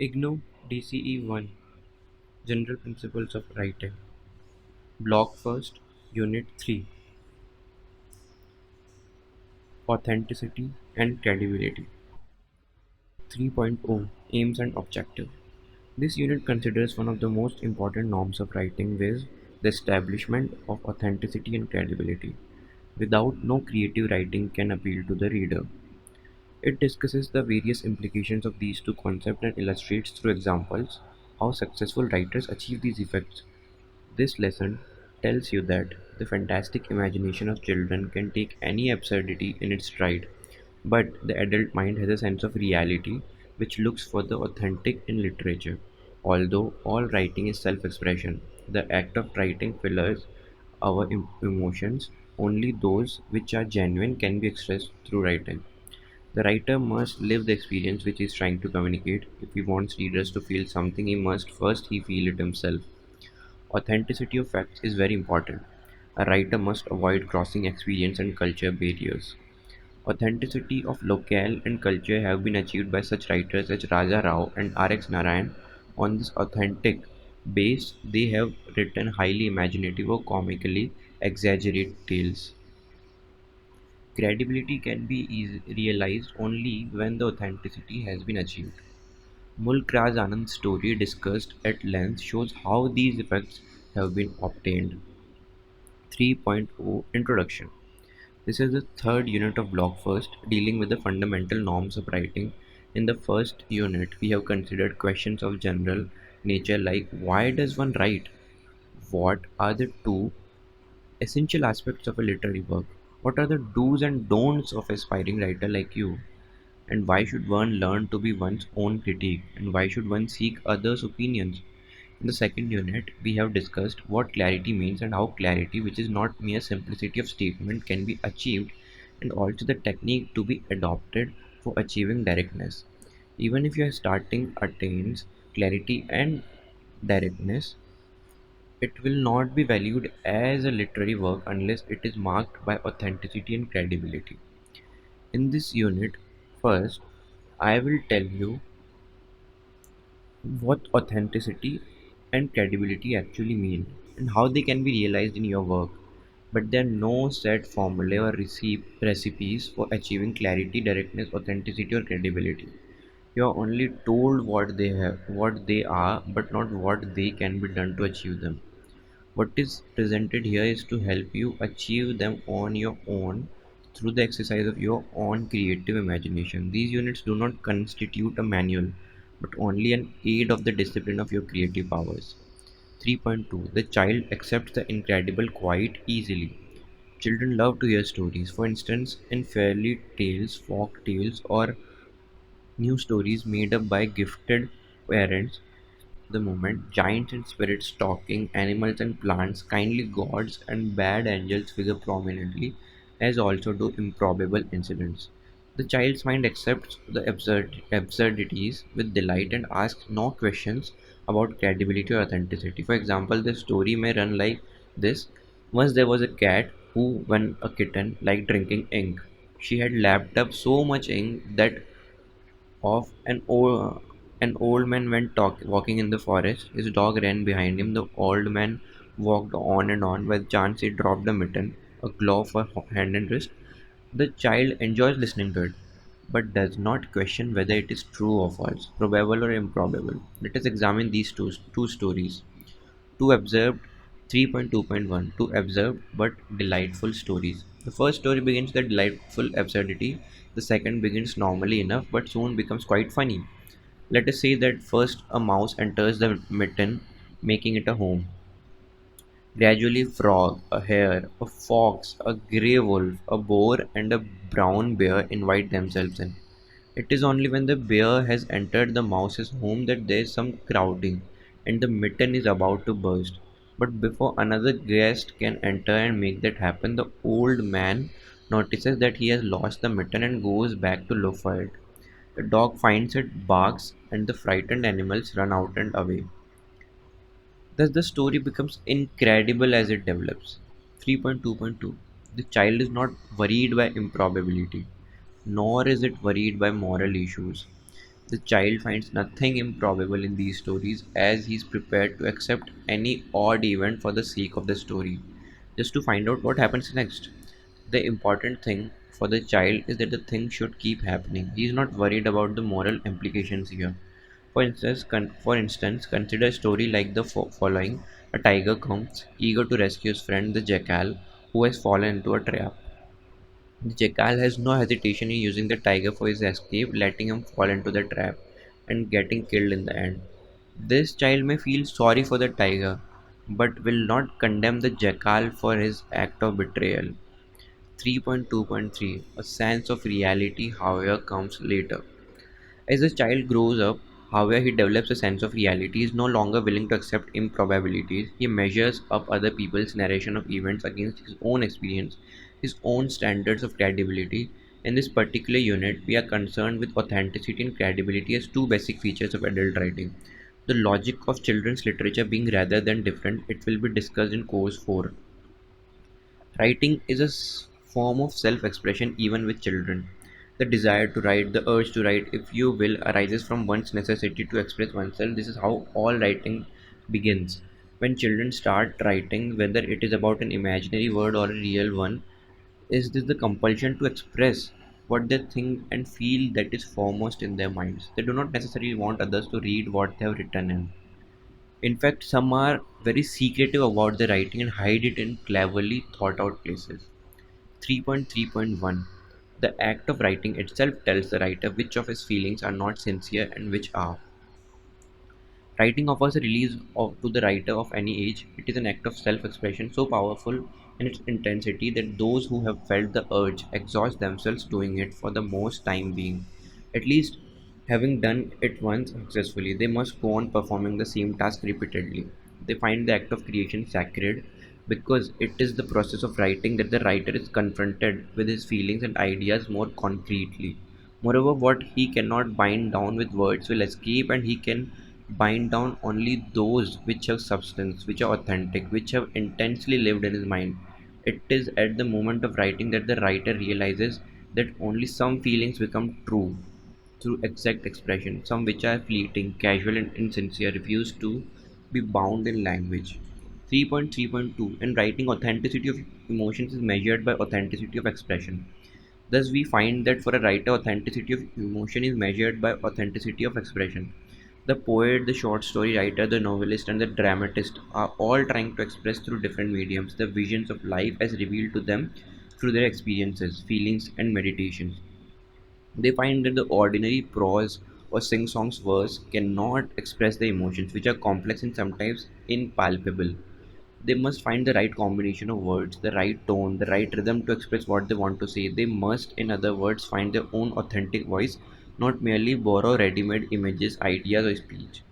IGNOU DCE-01 General Principles of Writing Block-1 Unit 3 Authenticity and Credibility 3.0 Aims and Objective. This unit considers one of the most important norms of writing, viz., the establishment of authenticity and credibility. Without no creative writing can appeal to the reader. It discusses the various implications of these two concepts and illustrates through examples how successful writers achieve these effects. This lesson tells you that the fantastic imagination of children can take any absurdity in its stride, but the adult mind has a sense of reality which looks for the authentic in literature. Although all writing is self expression, the act of writing filters our emotions. Only those which are genuine can be expressed through writing. The writer must live the experience which he is trying to communicate. If he wants readers to feel something, he must first he feel it himself. Authenticity of facts is very important. A writer must avoid crossing experience and culture barriers. Authenticity of locale and culture have been achieved by such writers as Raja Rao and R.X. Narayan. On this authentic base, they have written highly imaginative or comically exaggerated tales. Credibility can be realized only when the authenticity has been achieved. Mulk Raj Anand's story, discussed at length, shows how these effects have been obtained. 3.0 Introduction. This is the third unit of Block-1, dealing with the fundamental norms of writing. In the first unit, we have considered questions of general nature like why does one write? What are the two essential aspects of a literary work? What are the do's and don'ts of aspiring writer like you? And why should one learn to be one's own critic? And why should one seek others' opinions? In the second unit, we have discussed what clarity means and how clarity, which is not mere simplicity of statement, can be achieved, and also the technique to be adopted for achieving directness. Even if your starting attains clarity and directness, it will not be valued as a literary work unless it is marked by authenticity and credibility. In this unit, first, I will tell you what authenticity and credibility actually mean and how they can be realized in your work. But there are no set formula or recipes for achieving clarity, directness, authenticity, or credibility. You are only told what they are, but not what they can be done to achieve them. What is presented here is to help you achieve them on your own through the exercise of your own creative imagination. These units do not constitute a manual, but only an aid of the discipline of your creative powers. 3.2 The child accepts the incredible quite easily. Children love to hear stories. For instance, in fairy tales, folk tales, or new stories made up by gifted parents, the moment giants and spirits talking, animals and plants, kindly gods and bad angels figure prominently, as also do improbable incidents. The child's mind accepts the absurdities with delight and asks no questions about credibility or authenticity. For example, the story may run like this. Once there was a cat who, when a kitten, liked drinking ink. She had lapped up so much ink that of an old man went walking in the forest. His dog ran behind him. The old man walked on and on. By chance, he dropped a mitten, a glove for hand and wrist. The child enjoys listening to it, but does not question whether it is true or false, probable or improbable. Let us examine these two stories. Two observed 3.2.1 Two observed but delightful stories. The first story begins with delightful absurdity. The second begins normally enough but soon becomes quite funny. Let us say that first a mouse enters the mitten, making it a home. Gradually, a frog, a hare, a fox, a grey wolf, a boar, and a brown bear invite themselves in. It is only when the bear has entered the mouse's home that there is some crowding, and the mitten is about to burst. But before another guest can enter and make that happen, the old man notices that he has lost the mitten and goes back to look for it. The dog finds it, barks, and the frightened animals run out and away. Thus, the story becomes incredible as it develops. 3.2.2 The child is not worried by improbability, nor is it worried by moral issues. The child finds nothing improbable in these stories as he is prepared to accept any odd event for the sake of the story, just to find out what happens next. The important thing for the child is that the thing should keep happening. He is not worried about the moral implications here. For instance, consider a story like the following. A tiger comes, eager to rescue his friend the jackal, who has fallen into a trap. The jackal has no hesitation in using the tiger for his escape, letting him fall into the trap and getting killed in the end. This child may feel sorry for the tiger, but will not condemn the jackal for his act of betrayal. 3.2.3 A sense of reality, however, comes later. As the child grows up, however, he develops a sense of reality. He is no longer willing to accept improbabilities. He measures up other people's narration of events against his own experience, his own standards of credibility. In this particular unit, we are concerned with authenticity and credibility as two basic features of adult writing. The logic of children's literature being rather than different, it will be discussed in course 4. Writing is a form of self expression even with children. The desire to write, the urge to write, if you will, arises from one's necessity to express oneself. This is how all writing begins. When children start writing, whether it is about an imaginary word or a real one, is this the compulsion to express what they think and feel that is foremost in their minds. They do not necessarily want others to read what they have written in. In fact, some are very secretive about their writing and hide it in cleverly thought out places. 3.3.1 The act of writing itself tells the writer which of his feelings are not sincere and which are. Writing offers a release to the writer of any age. It is an act of self expression so powerful in its intensity that those who have felt the urge exhaust themselves doing it for the most time being. At least, having done it once successfully, they must go on performing the same task repeatedly. They find the act of creation sacred because it is the process of writing that the writer is confronted with his feelings and ideas more concretely. Moreover, what he cannot bind down with words will escape, and he can bind down only those which have substance, which are authentic, which have intensely lived in his mind. It is at the moment of writing that the writer realizes that only some feelings become true through exact expression, some which are fleeting, casual, and insincere refuse to be bound in language. 3.3.2 In writing, authenticity of emotions is measured by authenticity of expression. Thus, we find that for a writer, authenticity of emotion is measured by authenticity of expression. The poet, the short story writer, the novelist, and the dramatist are all trying to express through different mediums the visions of life as revealed to them through their experiences, feelings, and meditations. They find that the ordinary prose or sing song's verse cannot express the emotions, which are complex and sometimes impalpable. They must find the right combination of words, the right tone, the right rhythm to express what they want to say. They must, in other words, find their own authentic voice, not merely borrow ready made images, ideas, or speech.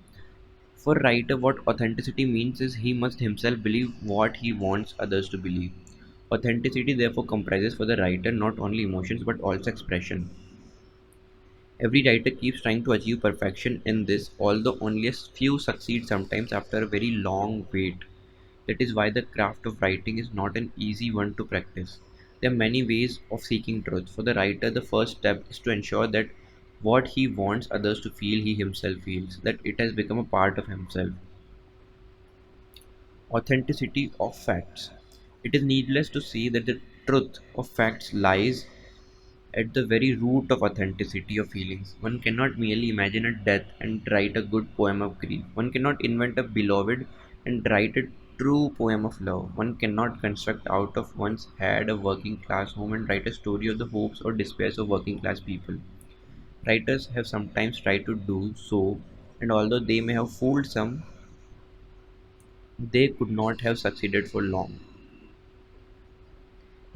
For a writer, what authenticity means is he must himself believe what he wants others to believe. Authenticity therefore comprises for the writer not only emotions but also expression. Every writer keeps trying to achieve perfection in this, although only a few succeed sometimes after a very long wait. That is why the craft of writing is not an easy one to practice. There are many ways of seeking truth. For the writer, the first step is to ensure that what he wants others to feel, he himself feels, that it has become a part of himself. Authenticity of facts. It is needless to say that the truth of facts lies at the very root of authenticity of feelings. One cannot merely imagine a death and write a good poem of grief. One cannot invent a beloved and write a true poem of love. One cannot construct out of one's head a working class home and write a story of the hopes or despairs of working class people. Writers have sometimes tried to do so, and although they may have fooled some, they could not have succeeded for long.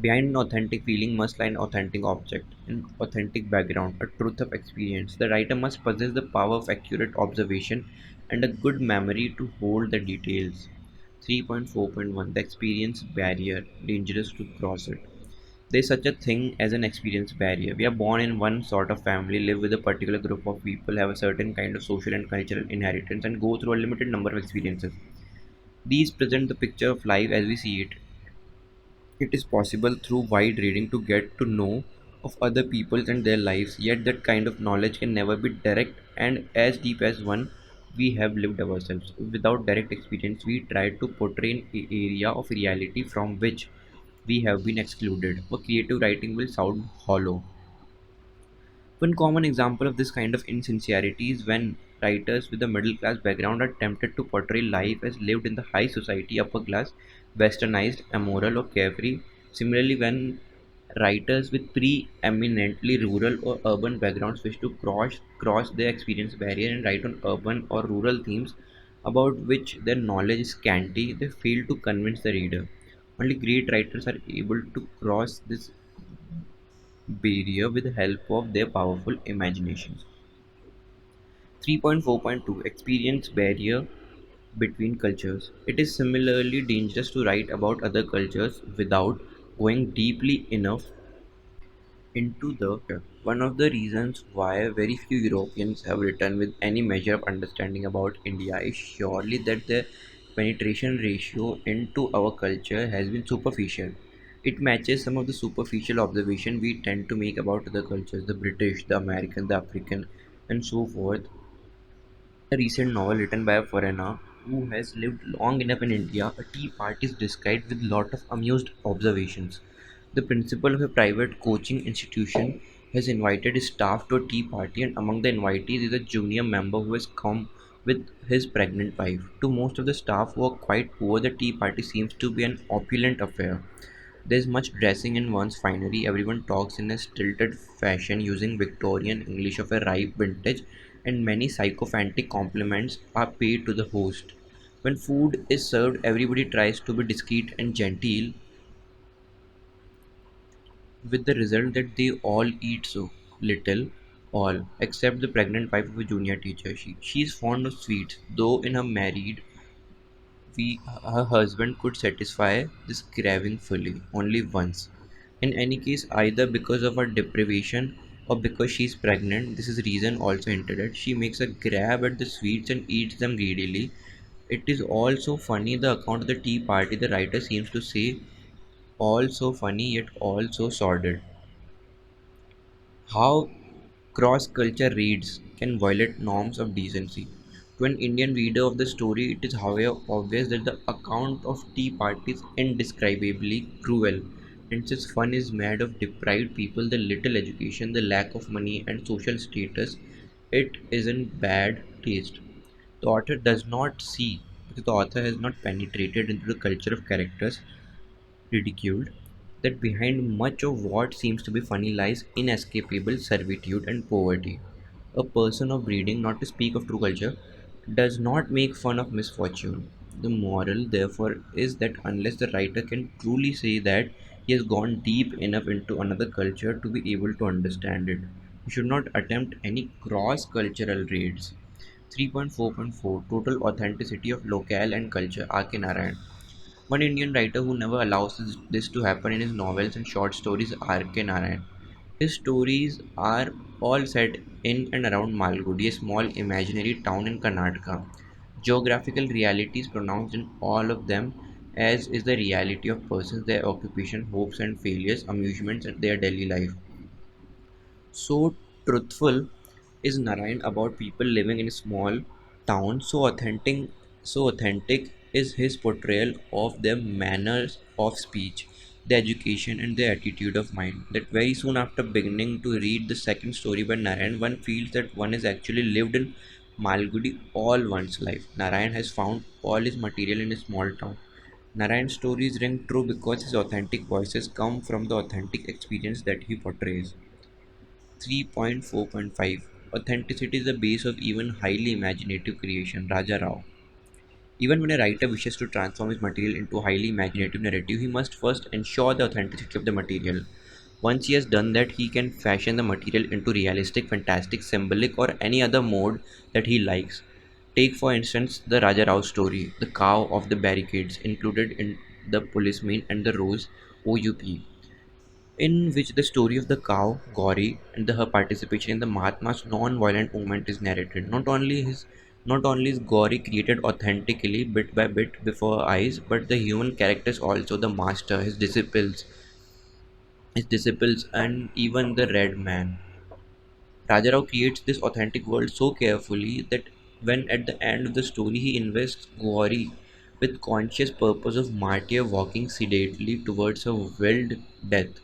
Behind an authentic feeling must lie an authentic object, an authentic background, a truth of experience. The writer must possess the power of accurate observation and a good memory to hold the details. 3.4.1 The experience barrier, dangerous to cross it. There is such a thing as an experience barrier. We are born in one sort of family, live with a particular group of people, have a certain kind of social and cultural inheritance, and go through a limited number of experiences. These present the picture of life as we see it. It is possible through wide reading to get to know of other peoples and their lives, yet that kind of knowledge can never be direct and as deep as one we have lived ourselves. Without direct experience, we try to portray an area of reality from which we have been excluded. Or creative writing will sound hollow. One common example of this kind of insincerity is when writers with a middle class background are tempted to portray life as lived in the high society, upper class, westernized, immoral, or carefree. Similarly, when writers with preeminently rural or urban backgrounds wish to cross their experience barrier and write on urban or rural themes about which their knowledge is scanty, they fail to convince the reader. Only great writers are able to cross this barrier with the help of their powerful imaginations. 3.4.2 Experience barrier between cultures. It is similarly dangerous to write about other cultures without going deeply enough into the culture. One of the reasons why very few Europeans have written with any measure of understanding about India is surely that the penetration ratio into our culture has been superficial. It matches some of the superficial observation we tend to make about other cultures, the British, the American, the African, and so forth. A recent novel written by a foreigner who has lived long enough in India, a tea party is described with lot of amused observations. The principal of a private coaching institution has invited his staff to a tea party, and among the invitees is a junior member who has come with his pregnant wife. To most of the staff who are quite poor, the tea party seems to be an opulent affair. There's much dressing in one's finery. Everyone talks in a stilted fashion using Victorian English of a ripe vintage, and many sycophantic compliments are paid to the host. When food is served, everybody tries to be discreet and genteel, with the result that they all eat so little, all except the pregnant wife of a junior teacher. She is fond of sweets, though in her married her husband could satisfy this craving fully, only once. In any case, either because of her deprivation or because she is pregnant, this is reason also hinted at. She makes a grab at the sweets and eats them greedily. It is all so funny, the account of the tea party, the writer seems to say, all so funny yet all so sordid. How cross culture reads can violate norms of decency. To an Indian reader of the story, it is however obvious that the account of tea party is indescribably cruel, and since fun is made of deprived people, the little education, the lack of money, and social status, it isn't bad taste. The author does not see, because the author has not penetrated into the culture of characters ridiculed, that behind much of what seems to be funny lies inescapable servitude and poverty. A person of breeding, not to speak of true culture, does not make fun of misfortune. The moral, therefore, is that unless the writer can truly say that he has gone deep enough into another culture to be able to understand it, he should not attempt any cross cultural raids. 3.4.4 Total authenticity of locale and culture. R.K. Narayan. One Indian writer who never allows this to happen in his novels and short stories is R.K. Narayan. His stories are all set in and around Malgudi, a small imaginary town in Karnataka. Geographical reality is pronounced in all of them, as is the reality of persons, their occupation, hopes and failures, amusements, and their daily life. So truthful is Narayan about people living in a small town. So authentic is his portrayal of their manners of speech, their education, and their attitude of mind. That very soon after beginning to read the second story by Narayan, one feels that one has actually lived in Malgudi all one's life. Narayan has found all his material in a small town. Narayan's stories ring true because his authentic voices come from the authentic experience that he portrays. 3.4.5 Authenticity is the base of even highly imaginative creation. Raja Rao. Even when a writer wishes to transform his material into a highly imaginative narrative, he must first ensure the authenticity of the material. Once he has done that, he can fashion the material into realistic, fantastic, symbolic, or any other mode that he likes. Take, for instance, the Raja Rao story, the cow of the barricades, included in the policeman and the rose OUP, in which the story of the cow, Gauri, and her participation in the Mahatma's non-violent movement is narrated. Not only is Gauri created authentically bit by bit before our eyes, but the human characters also, the master, his disciples, his disciples, and even the Red Man. Rajarao creates this authentic world so carefully that when at the end of the story he invests Gauri with conscious purpose of martyr walking sedately towards a willed death,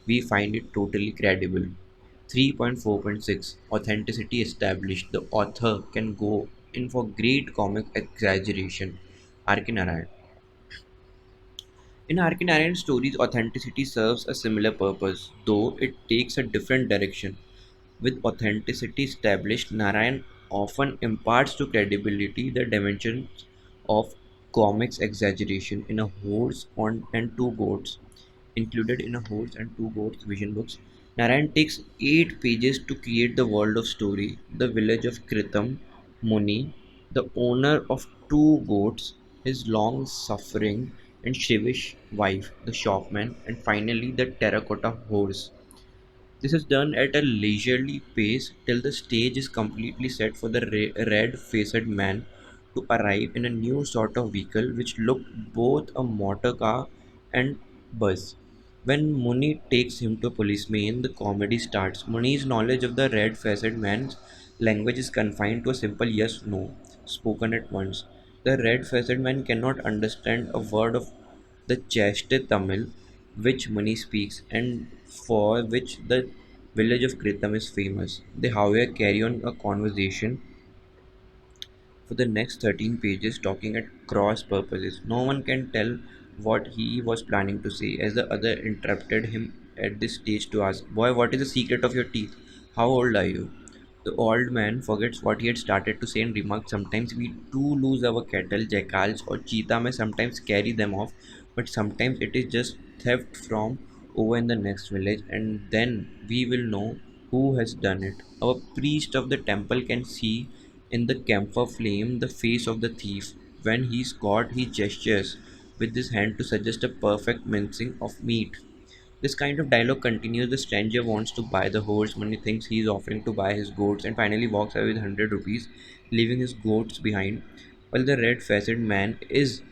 we find it totally credible. 3.4.6 Authenticity established. The author can go in for great comic exaggeration. Arkinarayan. In Arkinarayan stories, authenticity serves a similar purpose, though it takes a different direction. With authenticity established, Narayan often imparts to credibility the dimensions of comics exaggeration in a horse and two goats. Included in a horse and two goats vision books, Narayan takes 8 pages to create the world of story, the village of Kritam, Muni, the owner of two goats, his long suffering and shrewish wife, the shopman, and finally the terracotta horse. This is done at a leisurely pace till the stage is completely set for the red-faced man to arrive in a new sort of vehicle which looked both a motor car and bus. When Muni takes him to a policeman, the comedy starts. Muni's knowledge of the red-faced man's language is confined to a simple yes-no, spoken at once. The red-faced man cannot understand a word of the Chashte Tamil which Muni speaks and for which the village of Kritam is famous. They however carry on a conversation for the next 13 pages talking at cross purposes. No one can tell what he was planning to say, as the other interrupted him at this stage to ask, "Boy, what is the secret of your teeth? How old are you?" The old man forgets what he had started to say and remarks, "Sometimes we do lose our cattle, jackals, or cheetah may sometimes carry them off, but sometimes it is just theft from over in the next village, and then we will know who has done it. Our priest of the temple can see in the camphor flame the face of the thief. When he is caught, he gestures with his hand to suggest a perfect mincing of meat." This kind of dialogue continues. The stranger wants to buy the horse. Money thinks he is offering to buy his goats and finally walks away with 100 rupees, leaving his goats behind. While the red faced man is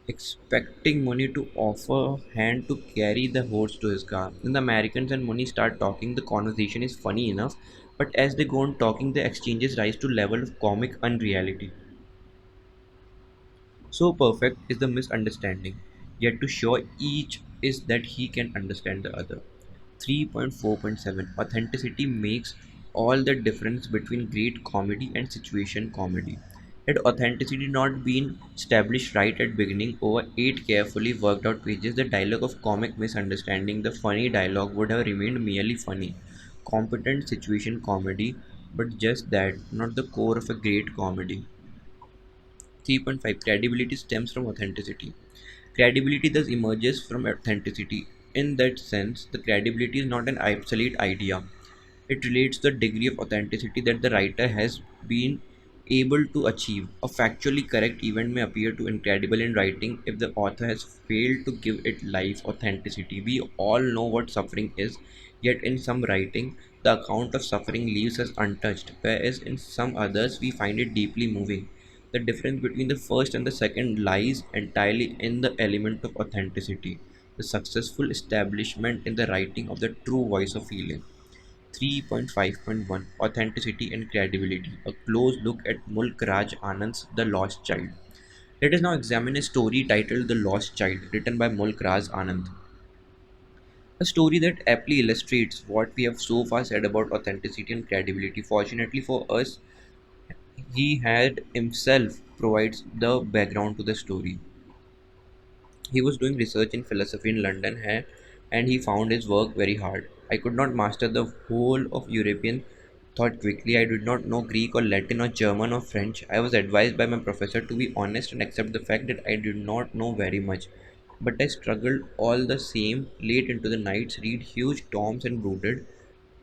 expecting Money to offer hand to carry the horse to his car. Then the Americans and Money start talking. The conversation is funny enough, but as they go on talking, the exchanges rise to level of comic unreality. So perfect is the misunderstanding, yet to show each is that he can understand the other. 3.4.7 Authenticity makes all the difference between great comedy and situation comedy. Had authenticity not been established right at beginning over 8 carefully worked out pages, the dialogue of comic misunderstanding, the funny dialogue would have remained merely funny. Competent situation comedy, but just that, not the core of a great comedy. 3.5 Credibility stems from authenticity. Credibility thus emerges from authenticity. In that sense, the credibility is not an obsolete idea. It relates to the degree of authenticity that the writer has been able to achieve. A factually correct event may appear too incredible in writing if the author has failed to give it life authenticity. We all know what suffering is, yet in some writing, the account of suffering leaves us untouched, whereas in some others we find it deeply moving. The difference between the first and the second lies entirely in the element of authenticity, the successful establishment in the writing of the true voice of feeling. 3.5.1 Authenticity and Credibility. A close look at Mulk Raj Anand's The Lost Child. Let us now examine a story titled The Lost Child, written by Mulk Raj Anand. A story that aptly illustrates what we have so far said about authenticity and credibility. Fortunately for us, he had himself provides the background to the story. He was doing research in philosophy in London and he found his work very hard. I could not master the whole of European thought quickly. I did not know Greek or Latin or German or French. I was advised by my professor to be honest and accept the fact that I did not know very much. But I struggled all the same late into the nights, read huge tomes and brooded.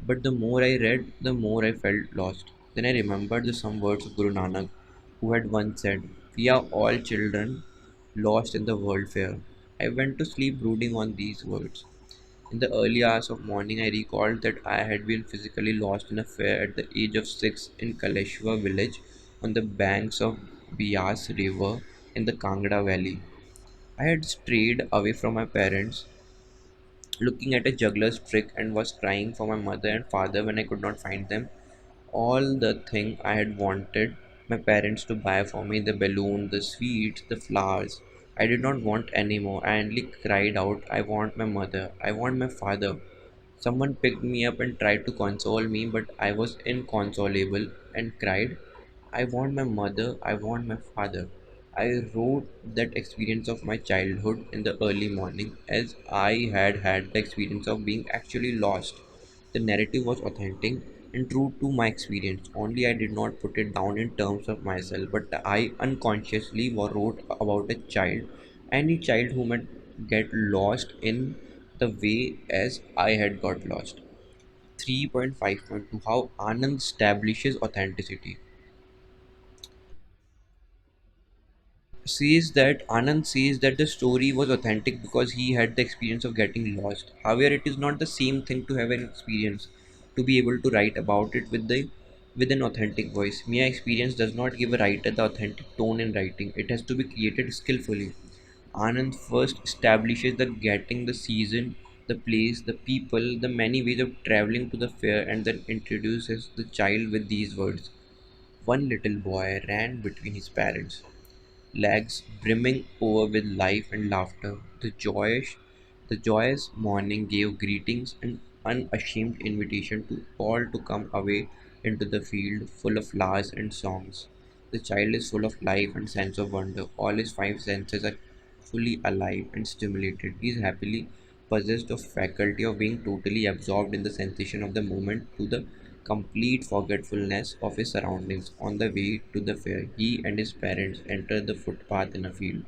But the more I read, the more I felt lost. Then I remembered the some words of Guru Nanak, who had once said, "We are all children lost in the world fair." I went to sleep brooding on these words. In the early hours of morning, I recalled that I had been physically lost in a fair at the age of 6 in Kaleshwar village on the banks of Bias river in the Kangra valley. I had strayed away from my parents looking at a juggler's trick, and was crying for my mother and father when I could not find them. All the thing I had wanted my parents to buy for me, the balloon, the sweets, the flowers. I did not want any more. I only cried out, I want my mother, I want my father. Someone picked me up and tried to console me, but I was inconsolable and cried, I want my mother, I want my father. I wrote that experience of my childhood in the early morning as I had had the experience of being actually lost. The narrative was authentic and true to my experience, only I did not put it down in terms of myself, but I unconsciously wrote about a child, any child who might get lost in the way as I had got lost. 3.5.2 How Anand establishes authenticity. Anand says that the story was authentic because he had the experience of getting lost. However, it is not the same thing to have an experience to be able to write about it with an authentic voice. Mere experience does not give a writer the authentic tone in writing. It has to be created skillfully. Anand first establishes the getting, the season, the place, the people, the many ways of traveling to the fair, and then introduces the child with these words. One little boy ran between his parents, legs brimming over with life and laughter. The joyous morning gave greetings and unashamed invitation to all to come away into the field full of flowers and songs. The child is full of life and sense of wonder. All his five senses are fully alive and stimulated. He is happily possessed of faculty of being totally absorbed in the sensation of the moment to the complete forgetfulness of his surroundings. On the way to the fair, he and his parents entered the footpath in a field.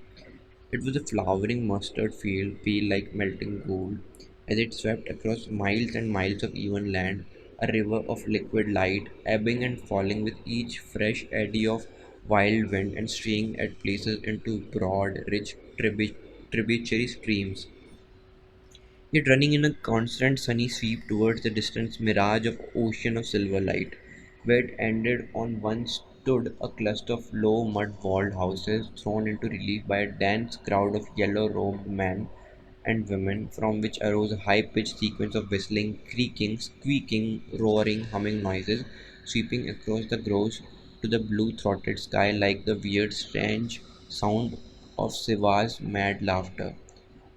It was a flowering mustard field, pale like melting gold, as it swept across miles and miles of even land, a river of liquid light, ebbing and falling with each fresh eddy of wild wind and straying at places into broad, rich tributary streams, yet running in a constant sunny sweep towards the distant mirage of ocean of silver light. Where it ended on one stood a cluster of low mud-walled houses thrown into relief by a dense crowd of yellow-robed men and women, from which arose a high-pitched sequence of whistling, creaking, squeaking, roaring, humming noises, sweeping across the groves to the blue-throated sky like the weird, strange sound of Siva's mad laughter.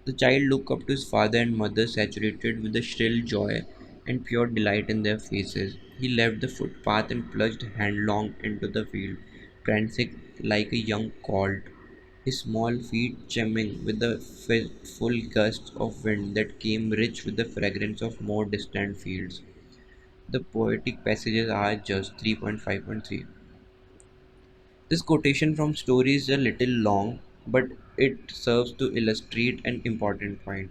The child looked up to his father and mother, saturated with the shrill joy and pure delight in their faces. He left the footpath and plunged headlong into the field, prancing like a young colt, his small feet chiming with the fitful gusts of wind that came rich with the fragrance of more distant fields. The poetic passages are just 3.5.3. This quotation from story is a little long, but it serves to illustrate an important point.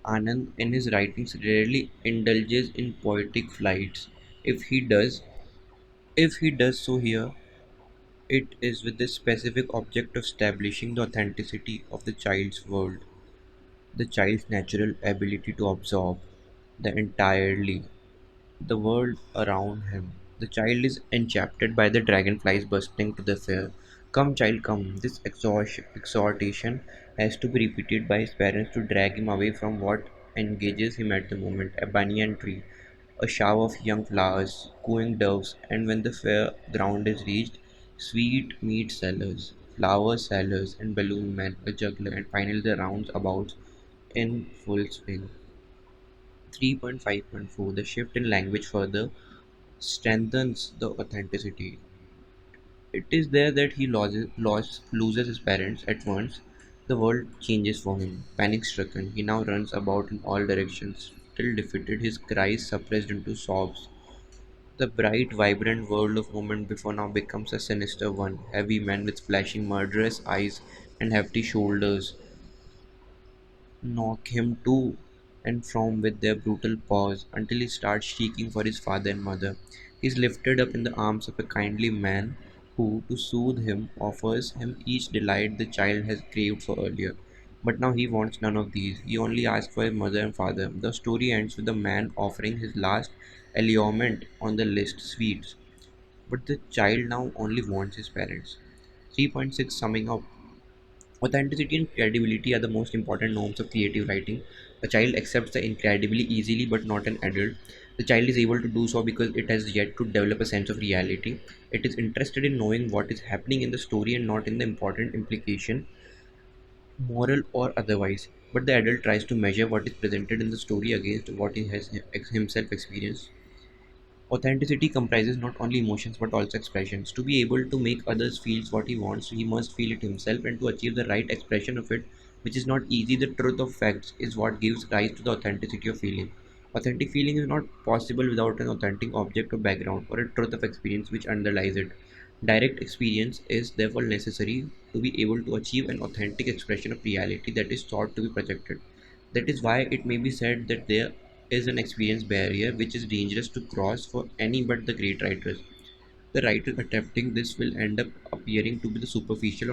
Anand, in his writings, rarely indulges in poetic flights. If he does, if he does so here, it is with the specific object of establishing the authenticity of the child's world, the child's natural ability to absorb the entirely the world around him. The child is enchanted by the dragonflies bursting to the fair. Come, child, come. This exhortation has to be repeated by his parents to drag him away from what engages him at the moment, a banyan tree, a shower of young flowers, cooing doves, and when the fair ground is reached, sweet meat sellers, flower sellers, and balloon men, a juggler, and finally the roundabouts in full swing. 3.5.4 The shift in language further strengthens the authenticity. It is there that he loses his parents at once. The world changes for him. Panic stricken, he now runs about in all directions, still defeated, his cries suppressed into sobs. The bright, vibrant world of moment before now becomes a sinister one. Heavy men with flashing, murderous eyes and hefty shoulders knock him to and from with their brutal paws until he starts shrieking for his father and mother. He is lifted up in the arms of a kindly man who, to soothe him, offers him each delight the child has craved for earlier. But now he wants none of these. He only asks for his mother and father. The story ends with the man offering his last allurement on the list, sweets. But the child now only wants his parents. 3.6 Summing up. Authenticity and credibility are the most important norms of creative writing. A child accepts the incredibly easily, but not an adult. The child is able to do so because it has yet to develop a sense of reality. It is interested in knowing what is happening in the story and not in the important implication, moral or otherwise. But the adult tries to measure what is presented in the story against what he has himself experienced. Authenticity comprises not only emotions but also expressions. To be able to make others feel what he wants, he must feel it himself, and to achieve the right expression of it, which is not easy. The truth of facts is what gives rise to the authenticity of feeling. Authentic feeling is not possible without an authentic object or background or a truth of experience which underlies it. Direct experience is therefore necessary to be able to achieve an authentic expression of reality that is thought to be projected. That is why it may be said that there is an experience barrier which is dangerous to cross for any but the great writers. The writer attempting this will end up appearing to be the superficial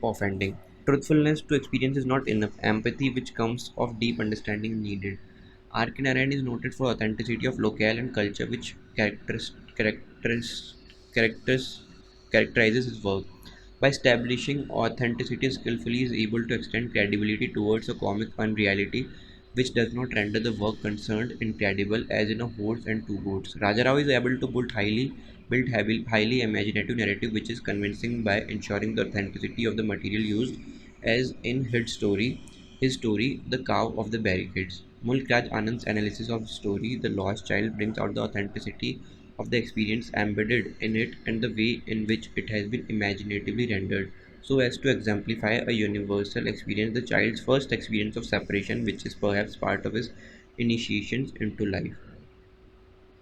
offending. Truthfulness to experience is not enough. Empathy, which comes of deep understanding, is needed. Arkin is noted for authenticity of locale and culture, which characters, characterizes his work. By establishing authenticity skillfully, he is able to extend credibility towards a comic unreality, which does not render the work concerned incredible, as in a horse and two goats. Rajarao is able to highly imaginative narrative which is convincing by ensuring the authenticity of the material used, as in his story, The Cow of the Barricades. Mulk Raj Anand's analysis of the story, The Lost Child, brings out the authenticity of the experience embedded in it and the way in which it has been imaginatively rendered, so as to exemplify a universal experience, the child's first experience of separation, which is perhaps part of his initiations into life.